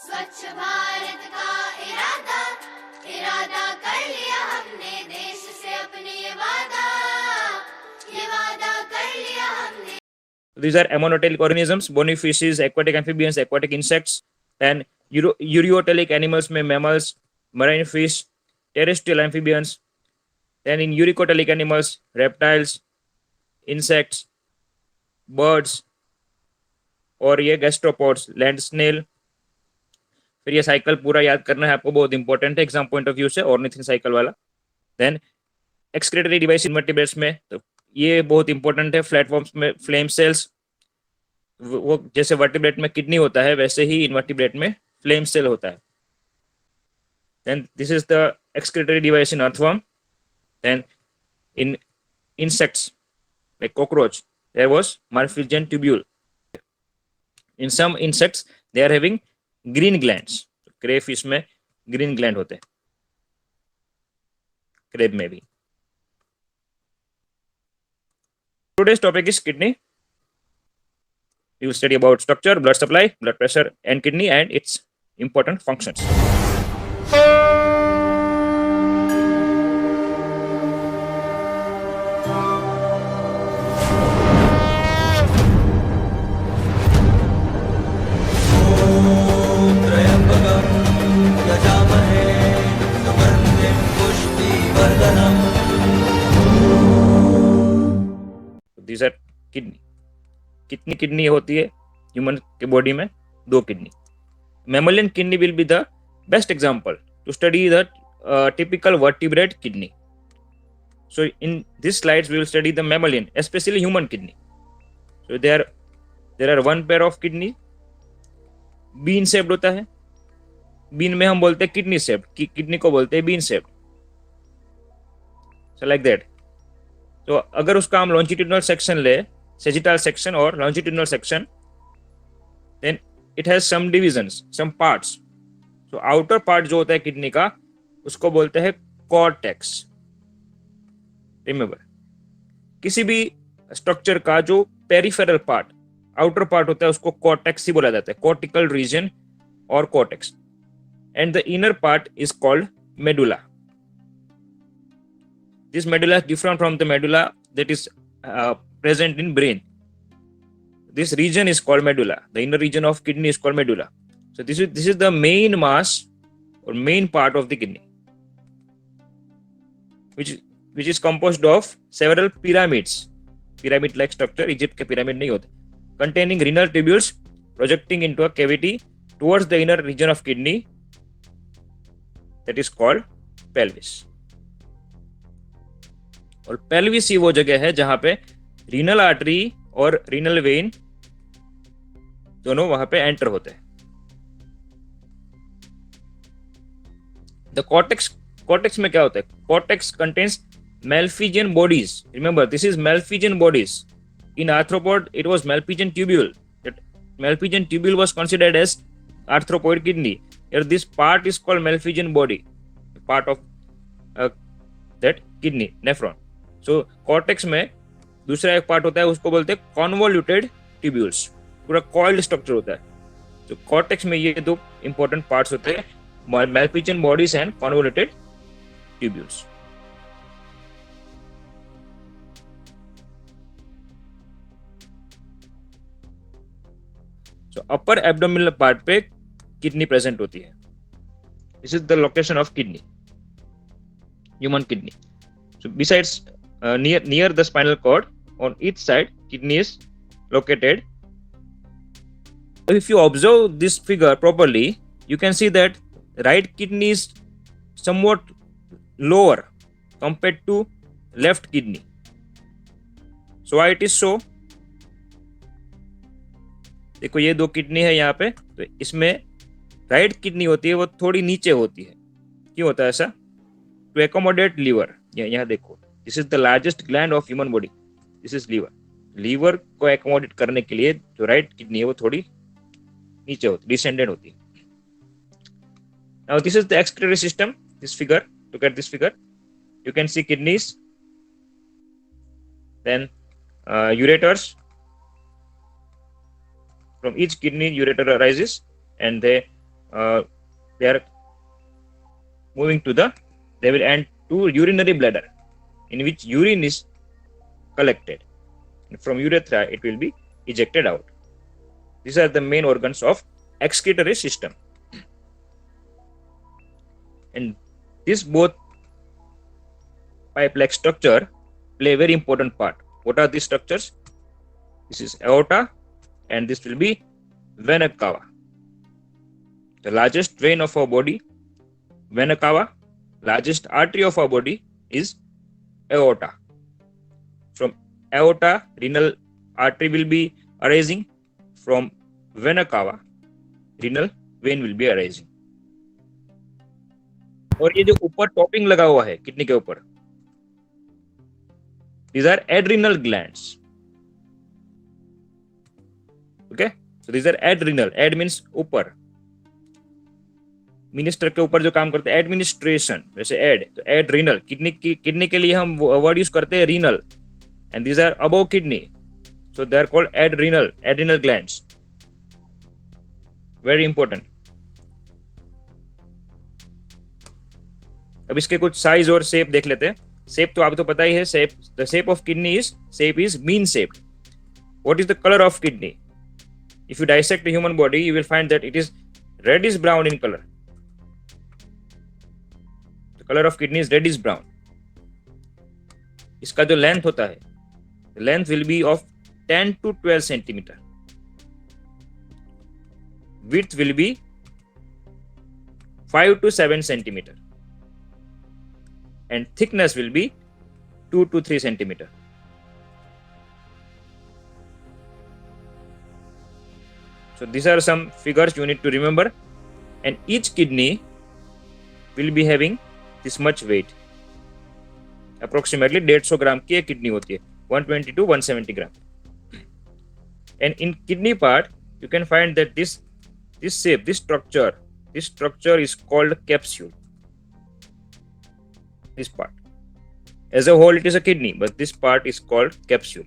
स्वच्छ भारत का इरादा इरादा कर लिया हमने, देश से अपने ये वादा कर लिया हमने. These are ammonotelic organisms, bony fishes, aquatic amphibians, aquatic insects, and ureotelic animals में mammals, marine fish, terrestrial amphibians. Then in eurycotelic animals, reptiles, insects, birds, और ये गैस्ट्रोपोड्स, लैंड स्नेल. फिर ये साइकिल पूरा याद करना है आपको, बहुत इंपॉर्टेंट है एग्जाम पॉइंट ऑफ व्यू से, ऑर्निथिन साइकिल वाला. देन एक्सक्रीटरी डिवाइस इनवर्टिब्रेट्स में, तो ये बहुत इंपॉर्टेंट है. प्लेटफॉर्म्स में फ्लेम सेल्स, वो जैसे वर्टिब्रेट में किडनी होता है वैसे ही इनवर्टिब्रेट में फ्लेम सेल होता है. Then this is the excretory device in earthworm. Then in insects like cockroach, there was Murphy-Gen tubule. In some insects they are having green glands. crayfish में green gland होते हैं, crab में भी. Today's topic is kidney. We will study about structure, blood supply, blood pressure and kidney and its important functions. These are kidney. कितनी kidney होती है human के body में? 2 kidney. Mammalian kidney will be the best example to study the typical vertebrate kidney. So in these slides we will study the mammalian, especially human kidney. So there are one pair of kidney. Bean shaped होता है. Been में हम बोलते हैं kidney shaped, kidney को बोलते हैं bean shaped. So like that. तो अगर उसका हम लॉन्जिट्यूडनल सेक्शन ले, सेजिटल सेक्शन और longitudinal section, then it has some divisions, some parts. तो आउटर पार्ट जो होता है किडनी का उसको बोलते हैं कॉर्टेक्स. रिमेंबर, किसी भी स्ट्रक्चर का जो पेरिफेरल पार्ट, आउटर पार्ट होता है उसको कॉर्टेक्स ही बोला जाता है, कॉर्टिकल रीजन और cortex. And the inner part is called medulla. This medulla is different from the medulla that is present in brain. This region is called medulla. The inner region of kidney is called medulla. So this is the main mass or main part of the kidney, which is composed of several pyramids. Pyramid-like structure. Egypt के pyramid नहीं होते. Containing renal tubules projecting into a cavity towards the inner region of kidney that is called pelvis. और pelvis ही वो जगह है जहां पे renal artery और रीनल वेन दोनों वहां पे एंटर होते हैं. द कॉर्टेक्स में क्या होता है? Cortex contains Malpighian bodies. Remember, this is Malpighian bodies. In arthropod, it was Malpighian tubule. That Malpighian tubule was considered as arthropoid kidney. Here, this part is called Malpighian body, part of that kidney, nephron. So, cortex में दूसरा एक part होता है उसको बोलते हैं convoluted tubules. पूरा coiled structure होता है. तो cortex में ये 2 important parts होते हैं, Malpighian bodies and convoluted tubules. So upper abdominal part पे kidney present होती है. This is the location of kidney, human kidney. So besides near the spinal cord, on each side kidney is located. If you observe this figure properly, you can see that right kidney is somewhat lower compared to left kidney. So why it is so? देखो ये 2 kidney है यहाँ पे, तो इसमें right kidney होती है वो थोड़ी नीचे होती है. क्यों होता है ऐसा? To accommodate liver. यहाँ देखो, this is the largest gland of human body. This is liver. Liver को एकोमोडेट करने के लिए जो राइट किडनी है वो थोड़ी नीचे होती, डिसेंडेंट होती है. Now this is the excretory system. This figure, look at this figure. You can see kidneys, then ureters. From each kidney, ureter arises and they they are moving to they will end to urinary bladder, in which urine is collected. And from urethra, it will be ejected out. These are the main organs of excretory system. And this both pipe-like structure play a very important part. What are these structures? This is aorta, and this will be vena cava. The largest vein of our body, vena cava. Largest artery of our body is aorta. From aorta, renal artery will be arising. From vena cava, renal vein will be arising. और ये जो ऊपर topping लगा हुआ है kidney के ऊपर, these are adrenal glands. Okay, so these are adrenal. Ad means ऊपर, मिनिस्टर के ऊपर जो काम करते हैं एडमिनिस्ट्रेशन, वैसे एड, तो एड्रिनल. किडनी के लिए हम वर्ड यूज करते हैं renal, and these are above kidney, so they are called adrenal glands. Very important. अब इसके कुछ साइज और शेप देख लेते हैं. शेप तो आपको तो पता ही है. Shape, the shape of kidney is mean shaped. What is the colour of kidney? If you dissect the human body, you will find that it is reddish brown in colour. The colour of kidney is reddish brown. इसका जो length होता है, length will be of 10 to 12 centimetre. width will be 5 to 7 centimeter, and thickness will be 2 to 3 centimeter. So these are some figures you need to remember, and each kidney will be having this much weight. Approximately 150 gram की एक kidney होती है, 120 to 170 gram. And in kidney part, you can find that this shape, this structure is called capsule. This part, as a whole, it is a kidney, but this part is called capsule.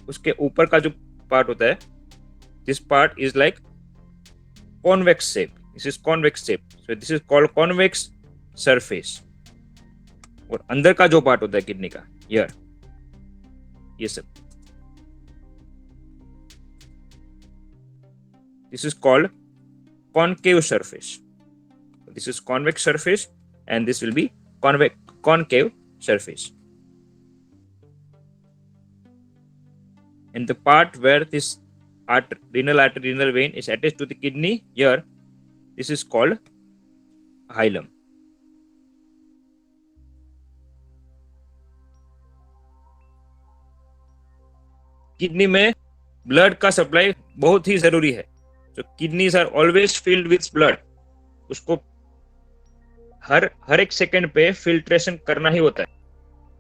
उसके ऊपर का जो part होता है, this part is like convex shape. This is convex shape, so this is called convex surface. और अंदर का जो part होता है किडनी का, here, ये सब, this is called concave surface. This is convex surface, and this will be concave surface. And the part where this renal vein is attached to the kidney, here, this is called hilum. Kidney में blood का supply बहुत ही जरूरी है. So kidneys are always filled with blood. उसको हर एक second पे filtration करना ही होता है,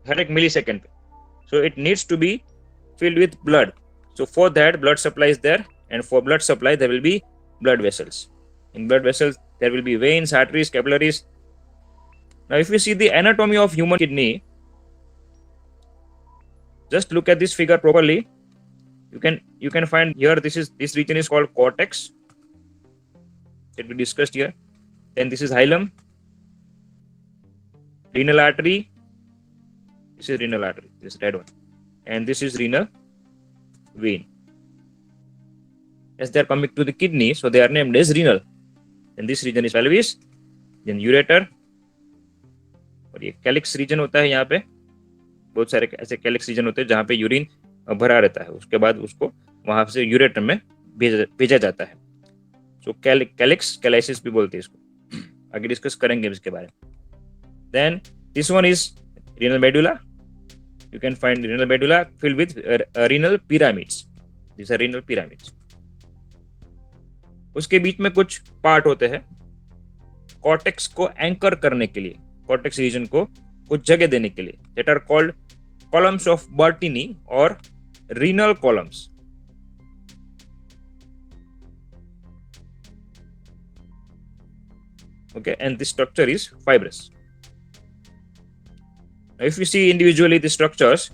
हर एक मिली सेकंड पे. So it needs to be filled with blood. So for that, blood supply is there, and for blood supply there will be blood vessels. In blood vessels there will be veins, arteries, capillaries. Now if you see the anatomy of human kidney, just look at this figure properly. You can find here, this region is called cortex, that we discussed here. Then this is hilum, renal artery. This is renal artery, this red one, and this is renal vein. As they are coming to the kidney, so they are named as renal. Then this region is pelvis, then ureter, और ये calyx reason होता है. यहाँ पे बहुत सारे ऐसे calyx reason होते हैं जहाँ पे यूरिन भरा रहता है. उसके बाद उसको वहां से यूरेटर में भेजा जाता है. सो कैलिक्स, कैलाइसिस भी बोलते हैं इसको. आगे डिस्कस करेंगे इसके बारे में. Then this one is renal medulla. You can find renal medulla filled with renal pyramids. These are renal pyramids. उसके बीच में कुछ पार्ट होते हैं कॉर्टेक्स को एंकर करने के लिए, कॉर्टेक्स रीजन को कुछ जगह देने के लिए. That are called columns of Bertini or renal columns. Okay, and this structure is fibrous. Now, if you see individually the structures,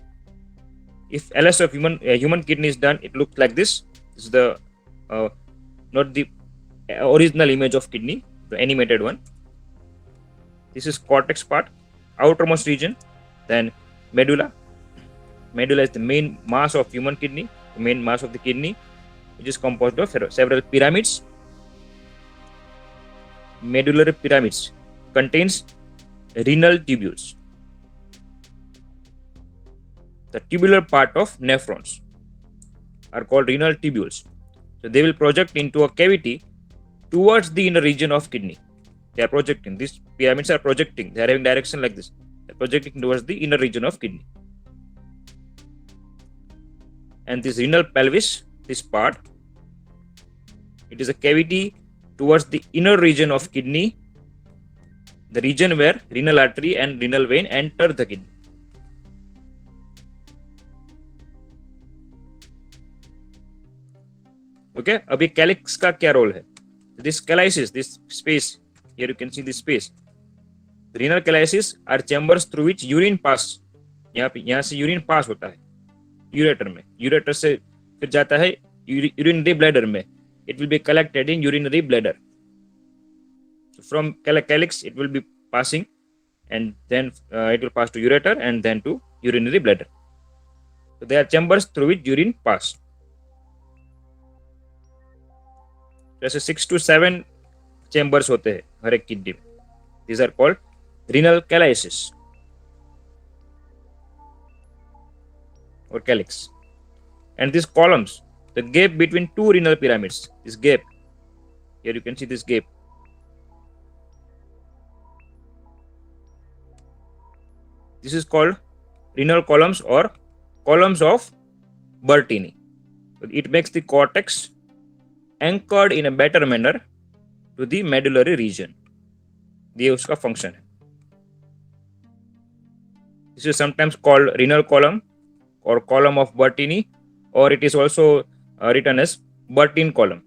if LS of human kidney is done, it looks like this. This is the not the original image of kidney, the animated one. This is cortex part, outermost region. Then medulla. Medulla is the main mass of human kidney, the main mass of the kidney, which is composed of several pyramids. Medullary pyramids contains renal tubules, the tubular part of nephrons are called renal tubules. So they will project into a cavity towards the inner region of kidney. They are projecting. These pyramids are projecting. They are having direction like this. They are projecting towards the inner region of kidney. And this renal pelvis, this part, it is a cavity towards the inner region of kidney, the region where renal artery and renal vein enter the kidney. Okay, अभी calyx का क्या role है? This calyces, this space, here you can see this space. The renal calyces are chambers through which urine pass. यहाँ से urine pass होता है ureter में. Ureter से फिर जाता है urinary bladder में. It will be collected in urinary bladder. So from calyx, it will be passing, and then it will pass to ureter and then to urinary bladder. So there are chambers through which urine pass. जैसे 6 to 7 chambers होते हैं हर एक kidney में. These are called renal calyces or calyx. And these columns, the gap between two renal pyramids, this gap, here you can see this gap. This is called renal columns or columns of Bertini. It makes the cortex anchored in a better manner to the medullary region. ये उसका function है. This is sometimes called renal column or column of Bertini, or it is also written as Bertin column.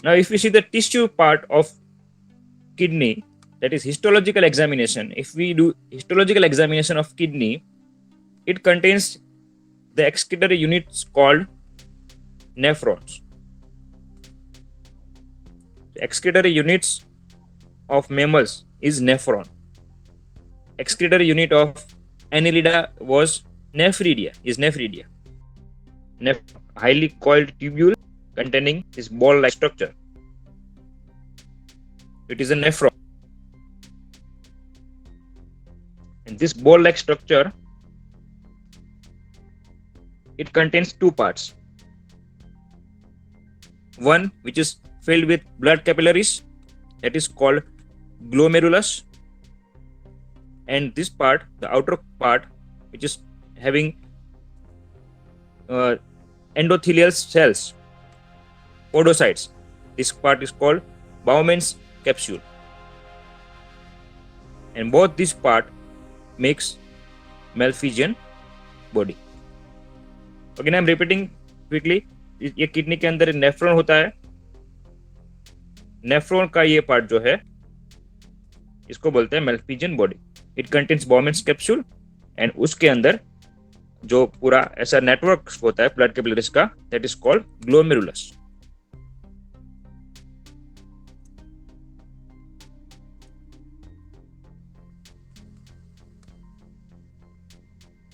Now, if we see the tissue part of kidney, that is histological examination. If we do histological examination of kidney, it contains the excretory units called nephrons. The excretory units of mammals is nephron. Excretory unit of Annelida was nephridia, is nephridia. Highly coiled tubule containing this ball-like structure. It is a nephron. And this ball-like structure, it contains two parts. One which is filled with blood capillaries, that is called glomerulus. And this part, the outer part, which is having endothelial cells, podocytes, this part is called Bowman's capsule. And both this part makes Malpighian body. Again, I am repeating quickly. ये kidney के अंदर nephron होता है. Nephron का ये part जो है, इसको बोलते हैं Malpighian body. It contains Bowman's capsule, and उसके अंदर जो पूरा ऐसा नेटवर्क होता है ब्लड कैपिलरीज का, that is called glomerulus.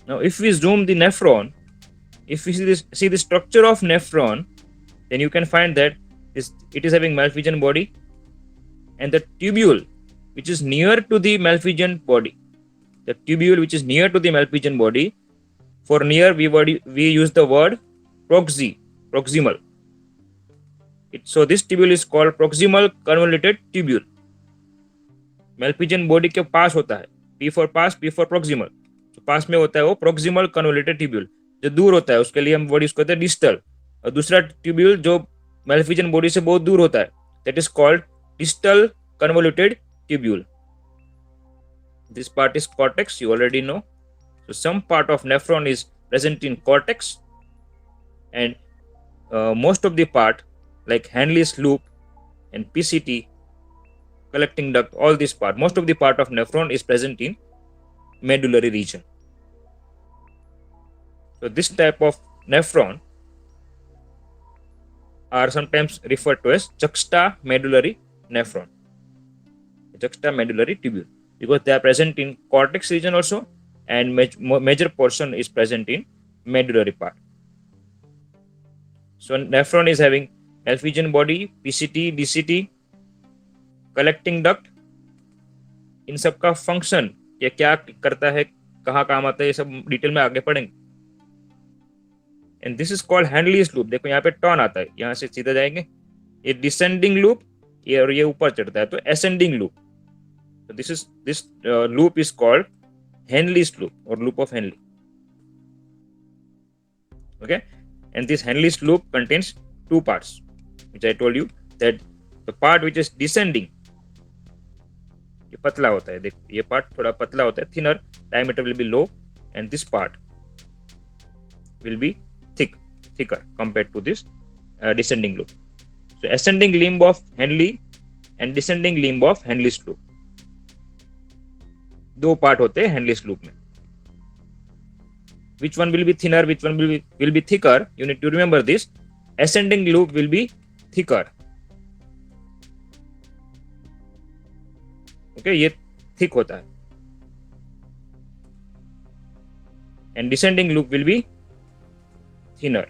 Now, if we zoom the nephron, if we see the structure of nephron, then you can find that it is having Malpighian body, and the tubule which is near to the Malpighian body, the tubule which is near to the Malpighian body, for near we use the word proximal. So this tubule is called proximal convoluted tubule. Malpighian body के पास होता है, P for pass, P for proximal. तो पास में होता है वो proximal convoluted tubule. जो दूर होता है उसके लिए हम वर्ड यूज करते हैं डिस्टल, और दूसरा ट्यूब्यूल जो Malpighian बॉडी से बहुत दूर होता है, that is called distal convoluted tubule. This part is cortex, you already know. So some part of nephron is present in cortex, and most of the part like Henle's loop and PCT, collecting duct, all this part, most of the part of nephron is present in medullary region. So this type of nephron are sometimes referred to as juxtamedullary nephron, juxtamedullary tubule, because they are present in cortex region also, and major portion is present in medullary part. So nephron is having Alphegian body, PCT, DCT, collecting duct. इन सब का function ये क्या करता है, कहाँ काम आता है, ये सब डिटेल में आगे पढ़ेंगे. And this is called Henle's loop. देखो यहाँ पे टर्न आता है, यहाँ से सीधा जाएंगे, ये डिसेंडिंग लूप, ये और ये ऊपर चढ़ता है तो असेंडिंग लूप. तो this loop is called Henle's loop और loop of Henle. Okay, and this Henle's loop contains two parts, which I told you that the part which is descending, ये पतला होता है. देखो ये पार्ट थोड़ा पतला होता है, thinner, diameter will be low, and this part will be thicker compared to this descending loop. So ascending limb of Henle and descending limb of Henle's loop, दो पार्ट होते हैं Henle's loop में. Which one will be thinner, which one will be thicker? You need to remember this. Ascending loop will be thicker. Okay, ये thick होता है. And descending loop will be thinner.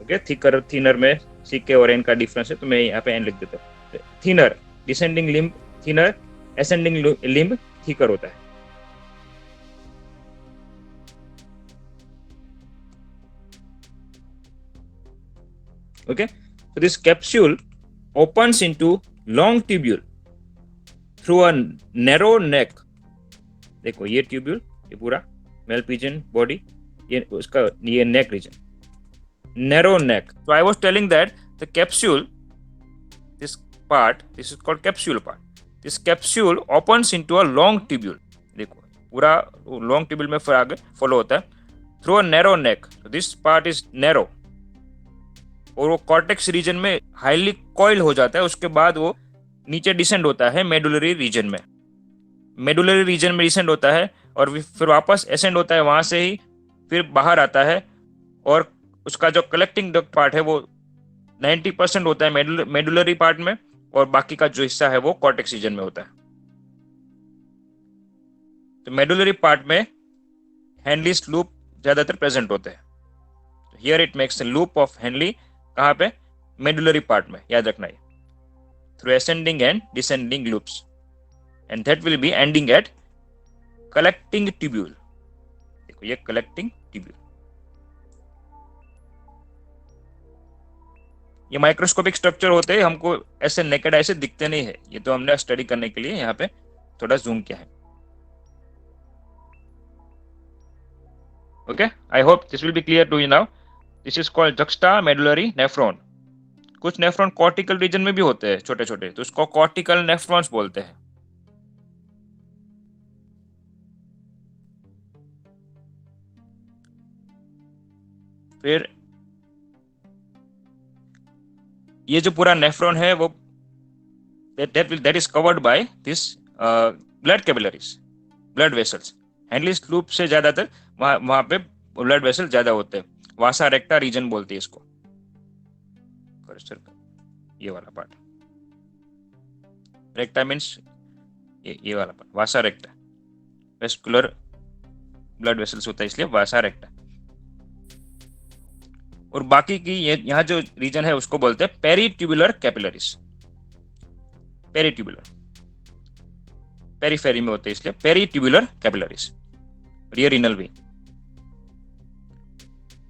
Okay, thicker, thinner में CK और N का difference है, तो मैं यहाँ पे N लिख देता हूँ. Thinner, descending limb thinner, ascending limb thicker होता है. Okay, so this capsule opens into long tubule through a narrow neck. देखो ये ट्यूब्यूल, ये पूरा Malpighian body, ये उसका ये neck region, narrow neck. So I was telling that the capsule, this part, this is called capsule part. This capsule opens into a long tubule. देखो पूरा long tubule में फिर आगे follow होता है through a narrow neck. So this part is narrow. और वो cortex reason में हाईली कॉइल हो जाता है. उसके बाद वो नीचे डिसेंड होता है मेडुलरी रीजन में. मेडुलरी रीजन में डिसेंड होता है और फिर वापस एसेंड होता है, वहां से ही फिर बाहर आता है. और उसका जो कलेक्टिंग डक्ट पार्ट है वो 90% होता है मेडुलरी पार्ट में, और बाकी का जो हिस्सा है वो कॉर्टेक्स रीजन में होता है. तो मेडुलरी पार्ट में हैंडलीस लूप ज्यादातर प्रेजेंट होते हैं. Here it makes a loop of Henle. कहाँ पे? मेडुलरी पार्ट में, याद रखना है. Through ascending and descending loops, and that will be ending at collecting tubule. देखो ये कलेक्टिंग ट्यूब्यूल. ये माइक्रोस्कोपिक स्ट्रक्चर होते हैं, हमको ऐसे नेकेड आई से दिखते नहीं है. ये तो हमने स्टडी करने के लिए यहाँ पे थोड़ा जूम किया है. Okay, I hope this will be clear to you now. This is called juxtamedullary nephron. कुछ नेफ्रॉन कॉर्टिकल रीजन में भी होते हैं छोटे छोटे, तो उसको कॉर्टिकल नेफ्रॉन्स बोलते हैं. फिर ये जो पूरा नेफ्रॉन है वो that is covered by this blood capillaries, blood vessels. Henle's loop से ज्यादातर वहां पे ब्लड वेसल ज्यादा होते हैं. वासा रेक्टा रीजन बोलते हैं इसको. ये वाला पार्ट रेक्टा मीन्स ये वाला पार्ट वासा रेक्टा. वेस्कुलर ब्लड वेसल्स होता है इसलिए वासा रेक्टा. और बाकी की यहाँ जो रीजन है उसको बोलते हैं पेरीट्यूबुलर कैपिलरीज. पेरीट्यूबुलर पेरीफेरी में होते हैं इसलिए पेरीट्यूबुलर कैपिलरीज. ये renal vein.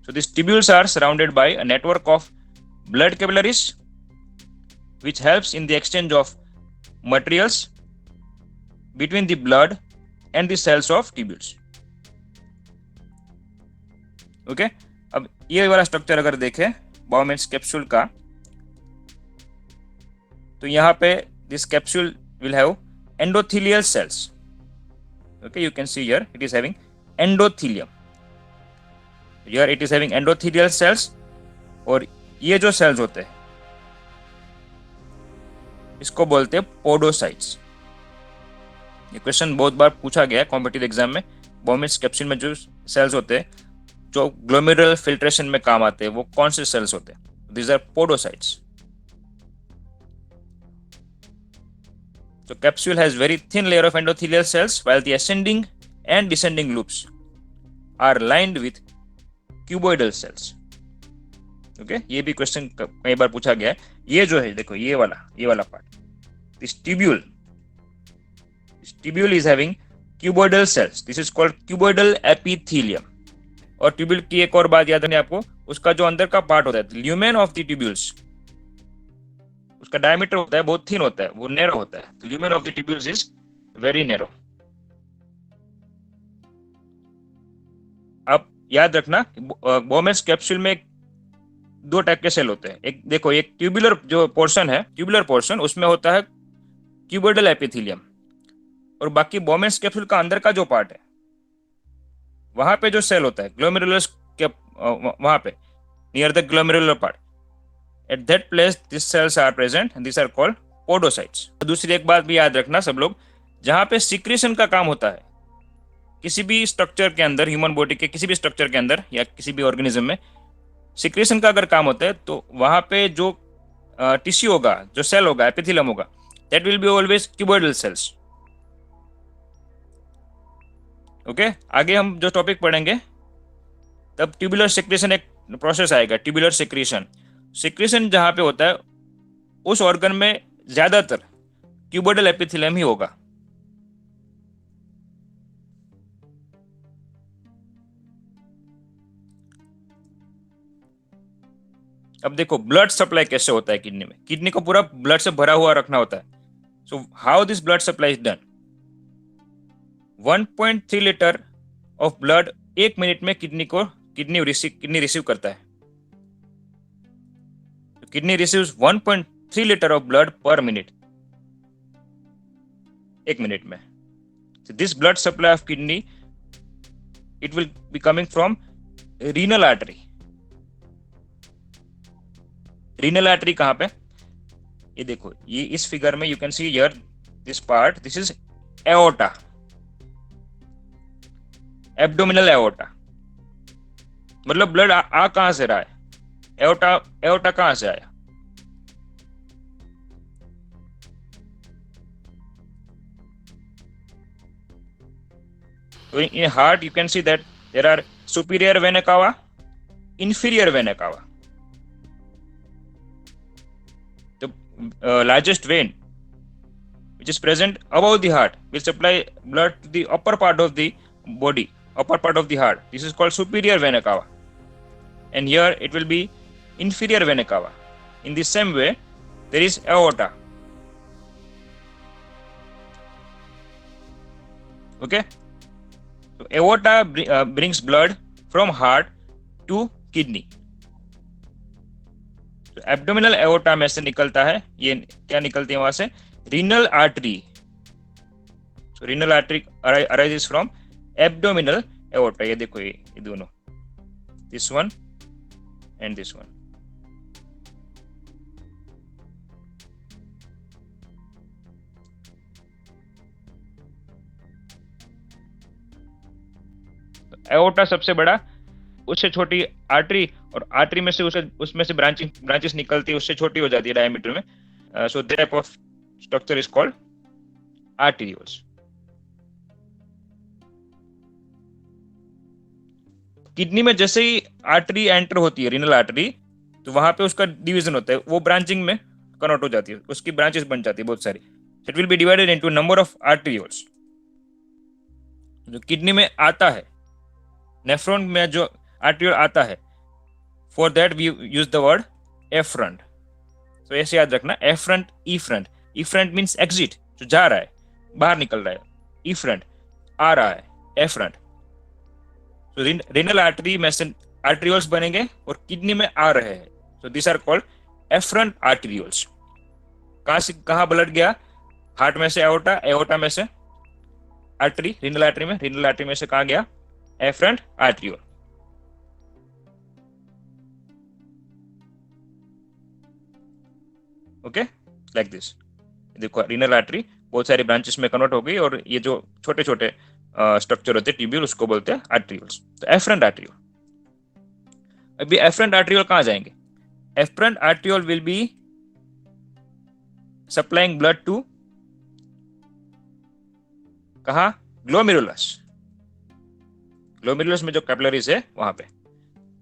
So these tubules are surrounded by a network of blood capillaries which helps in the exchange of materials between the blood and the cells of tubules. Okay? अब ये वाला structure अगर देखें Bowman's capsule का, तो यहाँ पे this capsule will have endothelial cells. Okay, you can see here it is having endothelium. Here it is having endothelial cells. और ये जो सेल्स होते हैं इसको बोलते हैं पोडोसाइट्स. ये क्वेश्चन बहुत बार पूछा गया है कॉम्पिटिटिव एग्जाम में। बोमेस कैप्सूल में जो सेल्स होते हैं जो ग्लोमेरुलर फिल्ट्रेशन में काम आते हैं वो कौन से सेल्स होते हैं? These are podocytes. So capsule has very thin layer of endothelial cells while the ascending and descending loops are lined with cuboidal cells. Okay? ये भी क्वेश्चन कई बार पूछा गया है। ये जो है देखो ये वाला part, this tubule is having cuboidal cells. This is called cuboidal epithelium. और ट्यूब्यूल की एक और बात याद रखनी आपको, उसका जो अंदर का पार्ट होता है ल्यूमेन ऑफ द ट्यूब्यूल्स, उसका डायमीटर होता है बहुत थिन होता है, वो नैरो होता है। तो lumen of the tubules is very narrow. आप याद रखना बोमेस कैप्सूल में दो टाइप के सेल होते हैं। एक देखो एक ट्यूबुलर जो पोर्शन है, ट्यूबुलर पोर्शन उसमें होता है क्यूबोइडल एपिथेलियम, और बाकी बोमेस कैप्सूल का अंदर का जो पार्ट है वहां पे जो सेल होता है ग्लोमेरुलस के वहां पे near the glomerular part, at that place this cells are present and this are called podocytes. दूसरी एक बात भी याद रखना सब लोग, जहां पे सिक्रीशन का काम होता है किसी भी स्ट्रक्चर के अंदर, ह्यूमन बॉडी के किसी भी स्ट्रक्चर के अंदर या किसी भी ऑर्गेनिज्म में सिक्रीशन का अगर काम होता है तो वहां पे जो टिश्यू होगा, जो सेल होगा, एपिथेलियम होगा, that will be always cuboidal cells. Okay, आगे हम जो टॉपिक पढ़ेंगे तब ट्यूबुलर सिक्रीशन एक प्रोसेस आएगा, ट्यूबुलर सिक्रीशन। सिक्रीशन जहां पे होता है उस ऑर्गन में ज्यादातर क्यूबोइडल एपिथेलियम ही होगा। अब देखो ब्लड सप्लाई कैसे होता है किडनी में। किडनी को पूरा ब्लड से भरा हुआ रखना होता है। So how this blood supply is done? 1.3 litre of blood एक मिनट में किडनी रिसीव करता है। Kidney receives 1.3 litre of blood पर मिनट, एक मिनट में। This blood supply of kidney it will be coming from renal artery. Renal artery कहां पे? ये देखो, ये इस फिगर में you can see here this part, this is aorta, abdominal aorta. मतलब ब्लड आ कहां से रहा है? एओर्टा कहां से आया? तो in heart you can see that there are superior vena cava, inferior vena cava. The largest vein which is present above the heart will supply blood to the upper part of the body, upper part of the heart. This is called superior vena cava, and here it will be inferior vena cava. In the same way there is aorta. Okay, so aorta brings blood from heart to kidney. तो abdominal aorta में से निकलता है, ये क्या निकलती है वहां से? Renal artery. So renal artery arises from abdominal aorta. ये देखो ये दोनों, this one and this one. Aorta सबसे बड़ा, उससे छोटी आर्टरी, और आर्टरी में से उसमें से ब्रांचेस निकलती है, उससे छोटी हो जाती है डायमीटर में। So that type of structure is called arterioles. Kidney में जैसे ही आर्टरी एंटर होती है, रीनल आर्टरी, तो वहां पे उसका डिवीजन होता है, वो ब्रांचिंग में कन्वर्ट हो जाती है, उसकी ब्रांचेस बन जाती है बहुत सारी। It will be divided into number of arterioles. जो किडनी में आता है, नेफ्रॉन में जो आर्टरियोल आता है, for that we use the word efferent. तो ऐसे याद रखना, efferent, e front. E front means exit, जो जा रहा है, बाहर निकल रहा है। ई फ्रंट आ रहा है, एफ्रंट। तो रीनल आर्टरी में से आर्टरियोल्स बनेंगे और किडनी में आ रहे हैं, so this are called efferent arterioles. कहां से कहां ब्लड गया? हार्ट में से एओर्टा, एओर्टा में से आर्टरी, रीनल आर्टरी में, रीनल आर्टरी में से कहां गया? एफ्रंट आर्टरियोल। Okay, like this. देखो रीनल आर्टरी बहुत सारी ब्रांचेस में कन्वर्ट हो गई, और ये जो छोटे छोटे स्ट्रक्चर होते हैं ट्यूब्यूल, उसको बोलते हैं आर्ट्रियोल्स। तो एफरेंट आर्ट्रियोल, अभी एफरेंट आर्ट्रियोल कहाँ जाएंगे? Afferent arteriole will be supplying blood to कहा? ग्लोमेरुलस। ग्लोमेरुलस में जो कैपिलरीज है वहां पे।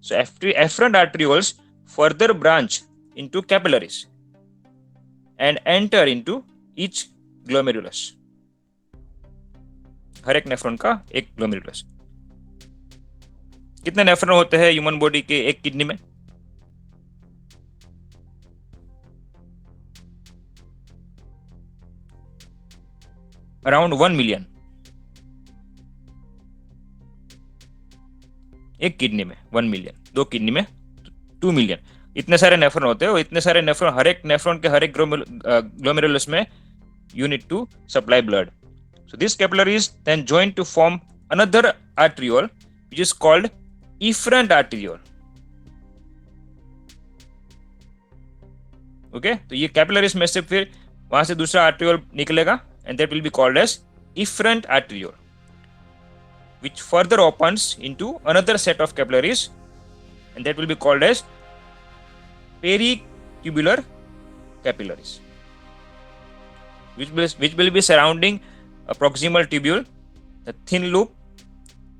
So afferent arterioles further branch into capillaries and enter into each glomerulus. हर एक नेफ्रॉन का एक ग्लोमेरुलस। कितने नेफ्रॉन होते हैं ह्यूमन बॉडी के एक किडनी में? अराउंड 1 मिलियन एक किडनी में, 1 मिलियन। 2 किडनी में 2 मिलियन। इतने सारे नेफ्रॉन होते हैं, और इतने सारे नेफ्रॉन, हर एक नेफ्रॉन के हर एक ग्लोमेरुलस में you need to supply blood. So these capillaries then join to form another arteriole which is called efferent arteriole. Okay, तो ये कैपिलरीज में से फिर वहां से दूसरा आर्ट्रियोल निकलेगा, and that will be called as efferent arteriole, which further opens into another set of capillaries, and that will be called as peritubular capillaries, which will be surrounding a proximal tubule, the thin loop,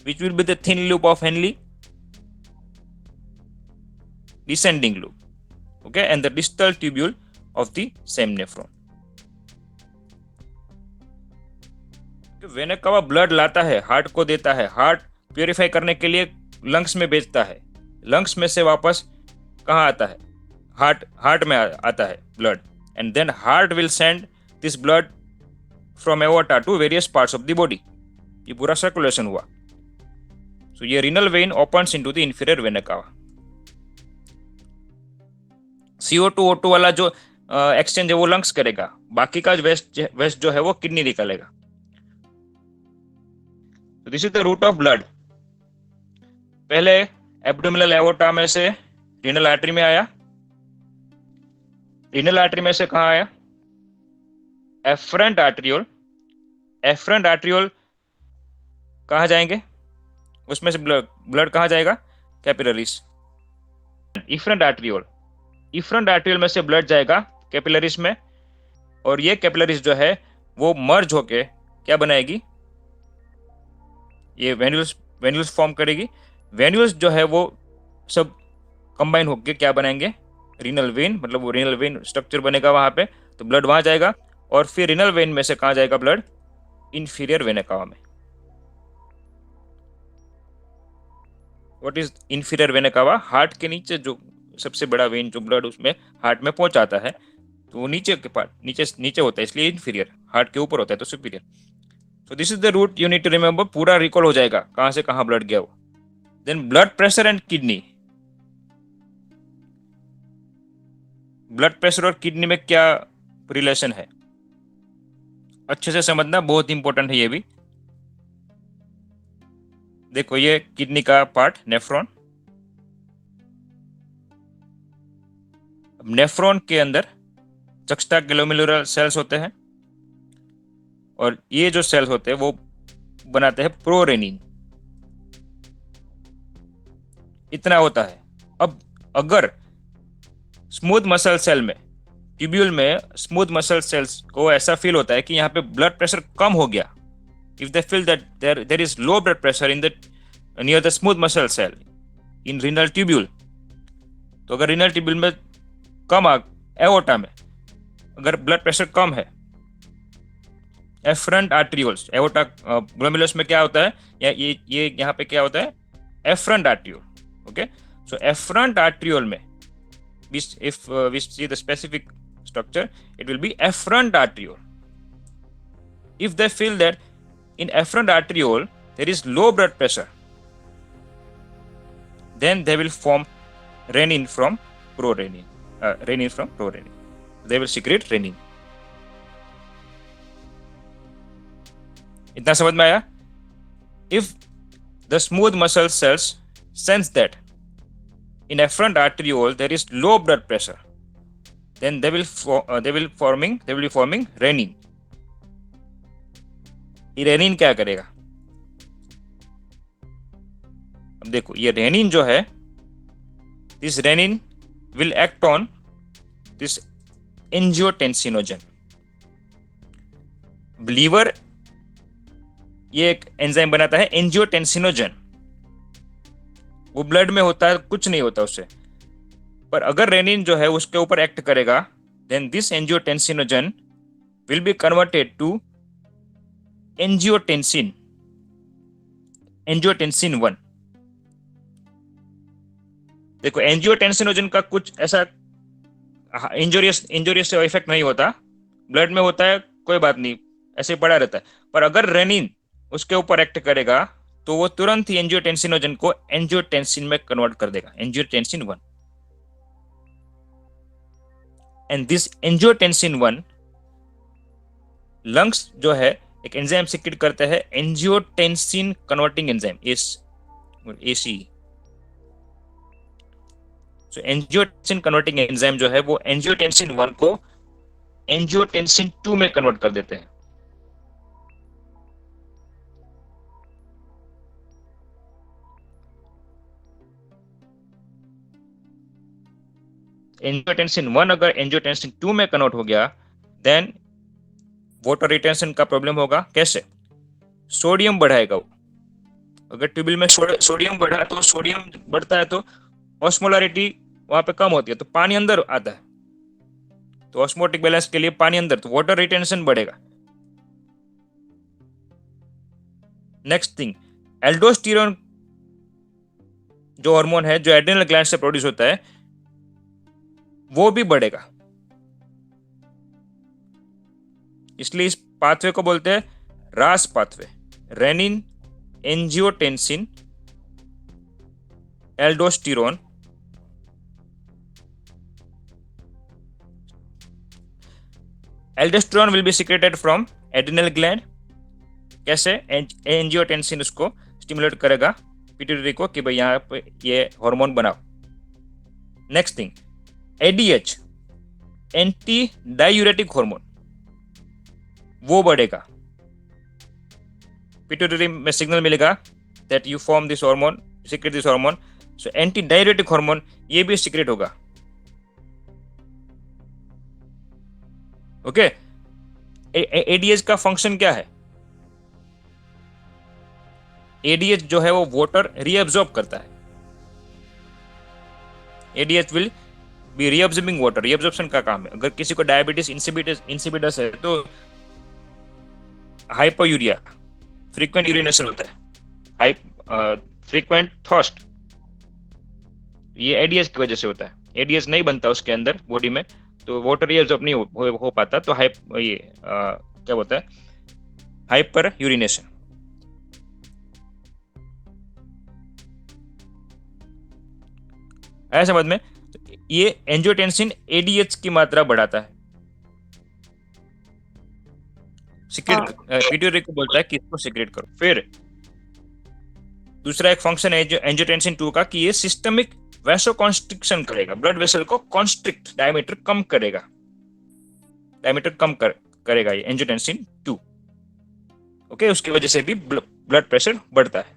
which will be the thin loop of Henle, descending loop, okay, and the distal tubule of the same nephron. Vena कवा blood लाता है, heart को देता है, heart purify करने के लिए lungs में भेजता है, लंग्स में से वापस कहाँ आता है? हार्ट में आता है blood, and then heart will send this blood from aorta to various parts of the body. ये पूरा सर्कुलेशन हुआ। So ये renal vein opens into the inferior vena cava. CO2 O2 वाला जो एक्सचेंज है वो लंग्स करेगा, बाकी का वेस्ट जो है वो किडनी निकालेगा। So this is the route of blood. पहले एब्डोमिनल एओर्टा में से रीनल आर्टरी में आया, रीनल आर्टरी में से कहाँ आया? Efferent arteriole. एफरेंट आर्ट्रियोल कहाँ जाएंगे? उसमें से ब्लड कहाँ जाएगा? Capillaries. Efferent arteriole, efferent arteriole में से ब्लड जाएगा कैपिलरीज में, और ये कैपिलरीज जो है वो मर्ज होके क्या बनाएगी? ये वेन्यूल्स फॉर्म करेगी। वेन्यूल्स जो है वो सब कंबाइन होके क्या बनाएंगे? रीनल वेन, मतलब वो रीनल वेन स्ट्रक्चर बनेगा वहां पे, तो ब्लड वहां जाएगा, और फिर रीनल वेन में से कहाँ जाएगा ब्लड? इंफीरियर वेना कावा में। What is inferior vena cava? Heart के नीचे जो सबसे बड़ा वेन जो ब्लड उसमें हार्ट में पहुंचाता है, तो वो नीचे के पार्ट नीचे होता है, इसलिए इंफीरियर। हार्ट के ऊपर होता है तो superior. So this is the route you need to remember, पूरा रिकॉल हो जाएगा कहाँ से कहाँ ब्लड गया वो। Then blood pressure and kidney. Blood pressure और किडनी में क्या रिलेशन है? अच्छे से समझना, बहुत इंपॉर्टेंट है ये भी। देखो ये किडनी का पार्ट नेफ्रॉन, नेफ्रॉन के अंदर जक्स्टा ग्लोमेरुलर सेल्स होते हैं, और ये जो सेल्स होते हैं वो बनाते हैं प्रोरेनिन। इतना होता है। अब अगर स्मूथ मसल सेल में, ट्यूब्यूल में स्मूथ मसल सेल्स को ऐसा फील होता है कि यहाँ पे ब्लड प्रेशर कम हो गया, if they feel that there is low blood pressure in the near the smooth muscle cell in renal tubule, तो अगर रीनल ट्यूब्यूल में कम एओर्टा में अगर ब्लड प्रेशर कम है, एफरेंट आर्ट्रियोल्स, एओर्टा ग्लोमेरुलस में क्या होता है, ये यहाँ पे क्या होता है? Efferent arteriole. Okay, so efferent arteriole में if we see the specific structure, it will be efferent arteriole. If they feel that in efferent arteriole there is low blood pressure, then they will form renin from prorenin. Renin from prorenin. They will secrete renin. इतना समझ में आया? If the smooth muscle cells sense that in efferent arteriole there is low blood pressure, then they will be forming renin. ये renin क्या करेगा? अब देखो, ये रेनिन जो है, this renin will act on this angiotensinogen. Liver ये एक एंजाइम बनाता है एंजियोटेंसिनोजन, वो ब्लड में होता है, कुछ नहीं होता उससे। पर अगर रेनिन जो है उसके ऊपर एक्ट करेगा, then this angiotensinogen will be converted to angiotensin, angiotensin 1। देखो, एंजियोटेंसिनोजन का कुछ ऐसा इंजोरियस इफेक्ट नहीं होता, ब्लड में होता है कोई बात नहीं, ऐसे ही पड़ा रहता है। पर अगर रेनिन उसके ऊपर एक्ट करेगा तो वो तुरंत ही एंजियोटेंसिनोजन को एंजियोटेंसिन में कन्वर्ट कर देगा, angiotensin 1। And this angiotensin 1 lungs जो है एक एंजाइम सिक्रेट करते हैं, एंजियोटेंसिन कन्वर्टिंग एंजाइम, एसी। सो एंजियोटेंसिन कन्वर्टिंग एंजाइम जो है वो एंजियोटेंसिन 1 को एंजियोटेंसिन 2 में कन्वर्ट कर देते हैं। एंजियोटेंसिन 1 अगर एंजियोटेंसिन 2 में कन्वर्ट हो गया, देन वाटर रिटेंशन का प्रॉब्लम होगा। कैसे? सोडियम बढ़ाएगा वो। अगर ट्यूबुल में सोडियम बढ़ा तो सोडियम बढ़ता है तो ऑस्मोलरिटी वहां पे कम होती है, तो पानी अंदर आता है, तो ऑस्मोटिक बैलेंस के लिए पानी अंदर, तो वाटर रिटेंशन बढ़ेगा। नेक्स्ट थिंग, एल्डोस्टेरोन जो हार्मोन है जो एड्रिनल ग्लैंड से प्रोड्यूस होता है वो भी बढ़ेगा। इसलिए इस पाथवे को बोलते हैं रास pathway, renin angiotensin aldosterone. Aldosterone will be secreted from adrenal gland. कैसे? एंजियोटेंसिन उसको स्टिमुलेट करेगा पिट्यूटरी को कि भाई यहाँ पे ये हार्मोन बनाओ। Next thing, ADH anti diuretic hormone, वो बढ़ेगा। पिट्यूटरी में सिग्नल मिलेगा that you form this hormone, secret this hormone, so anti diuretic hormone ये भी सीक्रेट होगा। ओके, एडीएच का फंक्शन क्या है? एडीएच जो है वो वाटर रीअब्सॉर्ब करता है। ADH will be reabsorbing water, reabsorption का काम है। अगर किसी को डायबिटीज इंसिपिडस है तो हाइपोयूरिया, फ्रीक्वेंट यूरिनेशन होता है, फ्रीक्वेंट थर्स्ट, ये एडीएच की वजह से होता है। एडीएच नहीं बनता उसके अंदर बॉडी में, तो वाटर रीअब्सॉर्ब नहीं हो पाता, तो क्या होता है? Hyper urination. आया समझ में? तो ये एंजियोटेंसिन एडीएच की मात्रा बढ़ाता है, सीक्रेट, पिट्यूटरी को बोलता है कि इसको सीक्रेट करो। फिर दूसरा एक फंक्शन है जो एंजियोटेंसिन 2 का, कि ये सिस्टमिक वैसोकॉन्स्ट्रिक्शन करेगा, ब्लड वेसल को कॉन्स्ट्रिक्ट, डायमीटर कम करेगा, करेगा ये एंजियोटेंसिन 2। ओके, उसकी वजह से भी ब्लड प्रेशर बढ़ता है।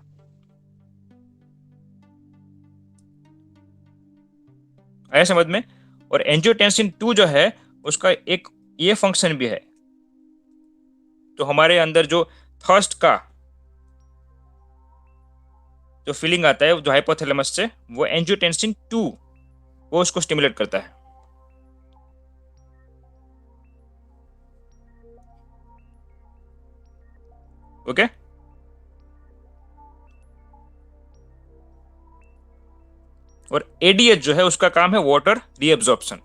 आया समझ में? और एंजियोटेंसिन 2 जो है उसका एक ये फंक्शन भी है, तो हमारे अंदर जो थर्स्ट का जो फीलिंग आता है जो हाइपोथैलेमस से, वो एंजियोटेंसिन 2 वो उसको स्टिमुलेट करता है। ओके, और एडीएच जो है उसका काम है वाटर रीअब्सॉर्प्शन।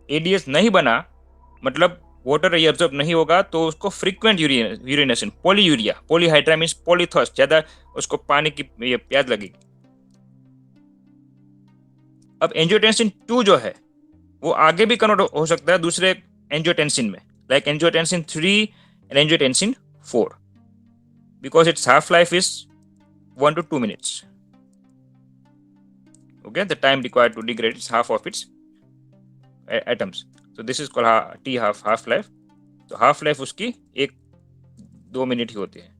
एडीएच नहीं बना मतलब वाटर रीअब्सॉर्ब नहीं होगा, तो उसको फ्रीक्वेंट यूरिनेशन, पॉलीयूरिया, पॉलीहाइड्रा मींस पॉलीथर्स्ट, ज्यादा उसको पानी की ये प्यास लगेगी। अब एंजियोटेंसिन 2 जो है वो आगे भी कन्वर्ट हो सकता है दूसरे एंजियोटेंसिन में, like angiotensin 3 and angiotensin 4, because it's half life is 1 to 2 minutes. Okay, the time required to degrade is half of its atoms. So this is called T half life. तो half life उसकी एक 2 minute ही होती है,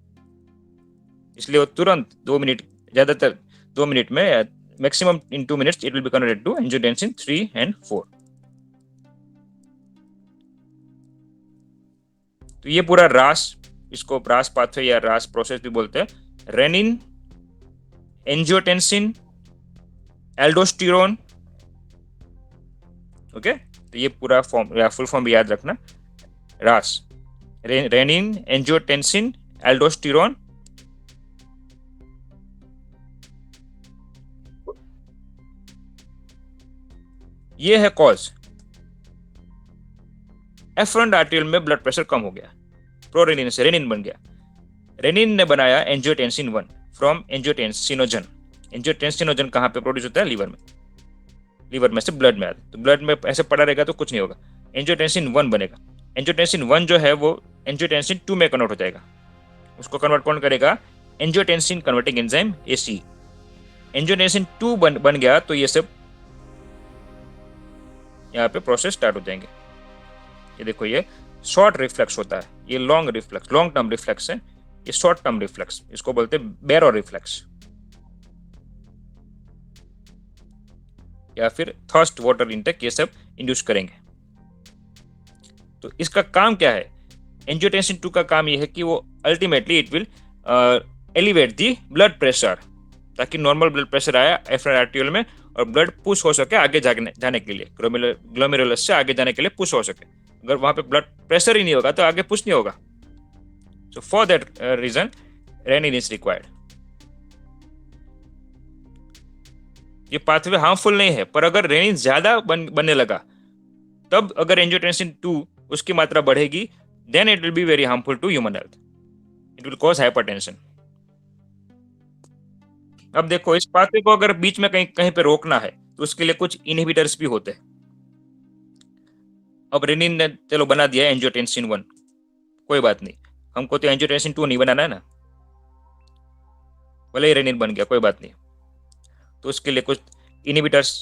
इसलिए वो तुरंत 2 minute, ज्यादातर 2 minute में, maximum in 2 minutes it will be converted to angiotensin 3 and 4। तो ये पूरा रास, इसको रास पाथवे या रास प्रोसेस भी बोलते हैं। Rennin, angiotensin, aldosterone. ओके, तो ये पूरा फॉर्म या फुल फॉर्म भी याद रखना, रास, रेनिन, एंजियोटेंसिन, एल्डोस्टेरोन। ये है कॉज। एफरेंट आर्टेरियल में ब्लड प्रेशर कम हो गया, प्रोरेनिन से रेनिन बन गया। रेनिन ने बनाया एंजियोटेंसिन 1 फ्रॉम एंजियोटेंसिनोजन। एंजियोटेंसिनोजन कहाँ पे प्रोड्यूस होता है? लीवर में। लीवर में से ब्लड में आता है, तो ब्लड में ऐसे पड़ा रहेगा तो कुछ नहीं होगा, एंजियोटेंसिन 1 बनेगा। एंजियोटेंसिन 1 जो है वो एंजियोटेंसिन 2 में कन्वर्ट हो जाएगा। उसको कन्वर्ट कौन करेगा? Angiotensin converting enzyme AC। Angiotensin 2 बन गया तो ये सब यहाँ पे प्रोसेस स्टार्ट हो जाएंगे। ये देखो, ये शॉर्ट रिफ्लेक्स होता है, ये long reflex, long term reflex है, ये शॉर्ट टर्म रिफ्लेक्स, इसको बोलते हैं बैरो रिफ्लेक्स या फिर थर्स्ट वाटर इंटेक, ये सब इंड्यूस करेंगे। तो इसका काम क्या है? एंजियोटेंसिन 2 का काम ये है कि वो ultimately it will elevate the blood pressure, ताकि नॉर्मल ब्लड प्रेशर आया एफरेंट आर्टेरियल में और ब्लड पुश हो सके आगे जाने के लिए, ग्लोमेरुलस से आगे जाने के लिए पुश हो सके। अगर वहां पे ब्लड प्रेशर ही नहीं होगा तो आगे पुश नहीं होगा। So for that reason renin is required. ये पाथवे हार्मफुल नहीं है, पर अगर रेनिन ज्यादा बनने लगा, तब अगर एंजियोटेंसिन 2 उसकी मात्रा बढ़ेगी, then it will be very harmful to human health, it will cause hypertension. अब देखो, इस पाथवे को अगर बीच में कहीं पे रोकना है तो उसके लिए कुछ इनहिबिटर्स भी होते हैं। अब रेनिन ने चलो बना दिया एंजियोटेंसिन 1, कोई बात नहीं, हमको तो एंजियोटेंसिन 2 नहीं बनाना है ना, भले ही रेनिन बन गया कोई बात नहीं, तो उसके लिए कुछ इनहिबिटर्स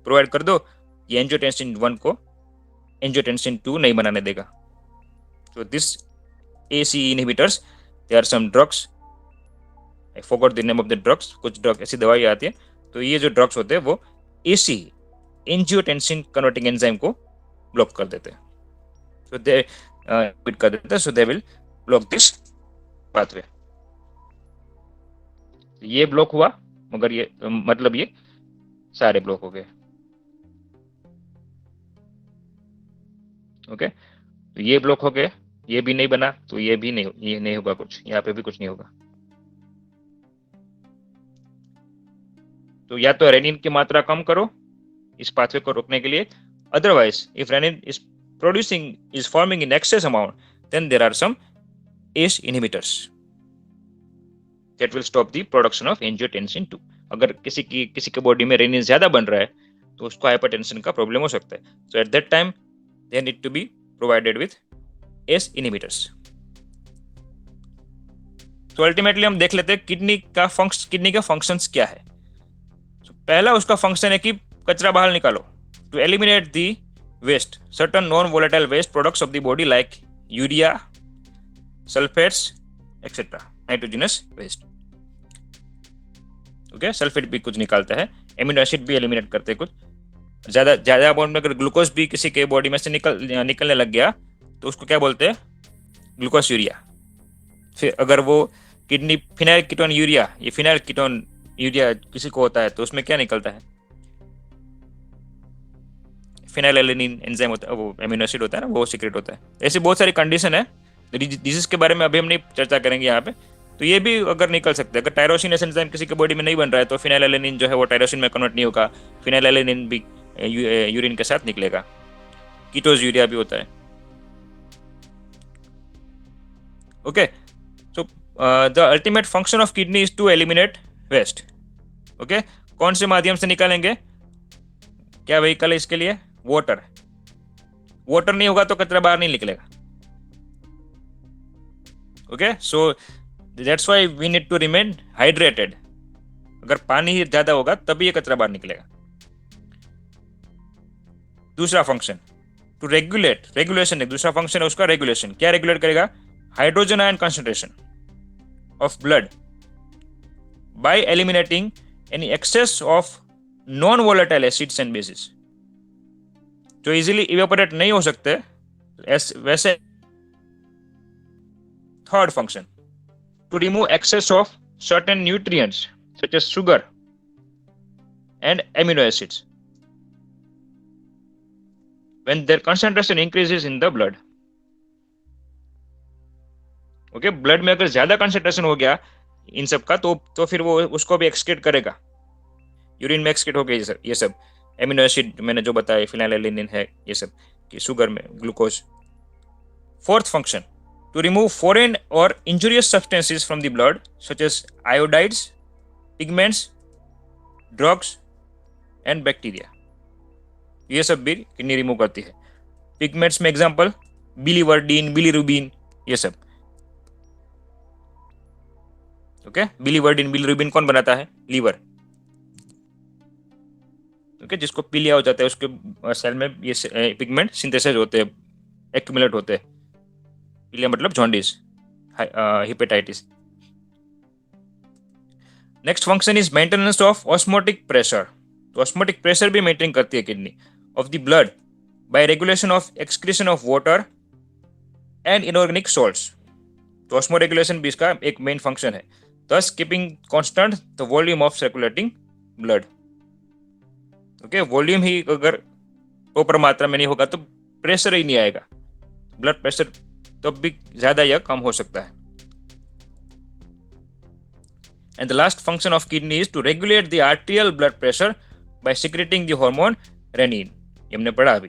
प्रोवाइड कर दो, ये एंजियोटेंसिन 1 को एंजियोटेंसिन 2 नहीं बनाने देगा। तो this AC inhibitors, there are some drugs, I forgot the name of the drugs, कुछ ड्रग ऐसी दवाई आती है, तो ये जो ड्रग्स होते हैं वो AC एंजियोटेंसिन कन्वर्टिंग एंजाइम को ब्लॉक कर देते हैं, so they quit कर देते हैं, so they will block this pathway। ये ब्लॉक हुआ, मगर ये मतलब ये सारे ब्लॉक हो गए। ओके, तो ये ब्लॉक हो गए, ये भी नहीं बना तो ये भी नहीं, ये नहीं होगा कुछ, यहाँ पे भी कुछ नहीं होगा। तो या तो रेनिन की मात्रा कम करो इस पाथवे को रोकने के लिए, otherwise if renin is forming in excess amount, then there are some ACE inhibitors that will stop the production of angiotensin 2। अगर किसी के बॉडी में रेनिन ज्यादा बन रहा है तो उसको हाइपरटेंशन का प्रॉब्लम हो सकता है, so at that time they need to be provided with ACE inhibitors। तो अल्टीमेटली हम देख लेते हैं किडनी का फंक्शंस क्या है। तो पहला उसका फंक्शन है कि कचरा बाहर निकालो, to eliminate the waste, certain non volatile waste products of the body like urea, sulphates etcetera, nitrogenous waste. Okay, sulphate भी कुछ निकालता है, एमिनो एसिड भी एलिमिनेट करते हैं कुछ। ज्यादा अमाउंट में अगर ग्लूकोज भी किसी के बॉडी में से निकलने लग गया तो उसको क्या बोलते हैं? Glucose urea. फिर अगर वो किडनी फिनाइल कीटोन यूरिया, ये फिनाइल कीटोन यूरिया किसी को होता है तो उसमें क्या निकलता है? फिनाइलएलेनिन एंजाइम होता है, वो एमिनो एसिड होता है ना, वो सीक्रेट होता है। ऐसी बहुत सारी कंडीशन है डिजीज के बारे में अभी हम नहीं चर्चा करेंगे यहाँ पे, तो ये भी अगर निकल सकते हैं। अगर टायरोसिन एंजाइम किसी के बॉडी में नहीं बन रहा है तो फिनाइलएलेनिन जो है वो टायरोसिन में कन्वर्ट नहीं होगा, फिनाइलएलेनिन भी यूरिन के साथ निकलेगा। कीटोज यूरिया भी होता है। Okay, so the ultimate function of kidney is to eliminate waste. Okay, कौन से माध्यम से निकालेंगे? क्या व्हीकल है इसके लिए? वाटर। वाटर नहीं होगा तो कचरा बाहर नहीं निकलेगा। Okay, so that's why we need to remain hydrated. अगर पानी ही ज्यादा होगा तभी ये कचरा बाहर निकलेगा। दूसरा फंक्शन टू रेगुलेट, रेगुलेशन है, दूसरा फंक्शन है उसका रेगुलेशन। क्या रेगुलेट करेगा? hydrogen ion concentration of blood by eliminating any excess of non-volatile acids and bases. जो easily evaporate नहीं हो सकते वैसे. Third function, to remove excess of certain nutrients such as sugar and amino acids when their concentration increases in the blood. Okay, blood में अगर ज्यादा concentration हो गया इन सब का तो फिर वो उसको भी एक्सक्रीट करेगा, यूरिन में एक्सक्रीट हो गया ये सब एमिनो एसिड मैंने जो बताया, फिनाइलएलिनिन है ये सब कि शुगर में glucose. Fourth function, to remove foreign और injurious substances from the blood such as iodides, pigments, drugs and bacteria. ये सब भी किडनी रिमूव करती है. पिगमेंट्स में एग्जांपल बिलीवर्डिन, बिलीरुबिन, ये सब. ओके, बिलीवर्डिन, बिलीरुबिन कौन बनाता है? लीवर. ओके, जिसको पीलिया हो जाता है उसके सेल में ये पिगमेंट सिंथेसाइज होते हैं, एक्यूमुलेट होते हैं. पीलिया मतलब jaundice, hepatitis. Next function is maintenance of osmotic pressure. तो ऑस्मोटिक प्रेशर भी मेंटेन करती है kidney of the blood by regulation of excretion of water and inorganic salts. तो ऑस्मो रेगुलेशन भी इसका एक मेन फंक्शन है. thus keeping constant the volume of circulating blood. Okay, volume ही अगर प्रॉपर मात्रा में नहीं होगा तो प्रेशर ही नहीं आएगा, ब्लड प्रेशर तब भी ज्यादा या कम हो सकता है. And the last function of kidney is to regulate the arterial blood pressure by secreting the hormone renin. ये हमने पढ़ा अभी.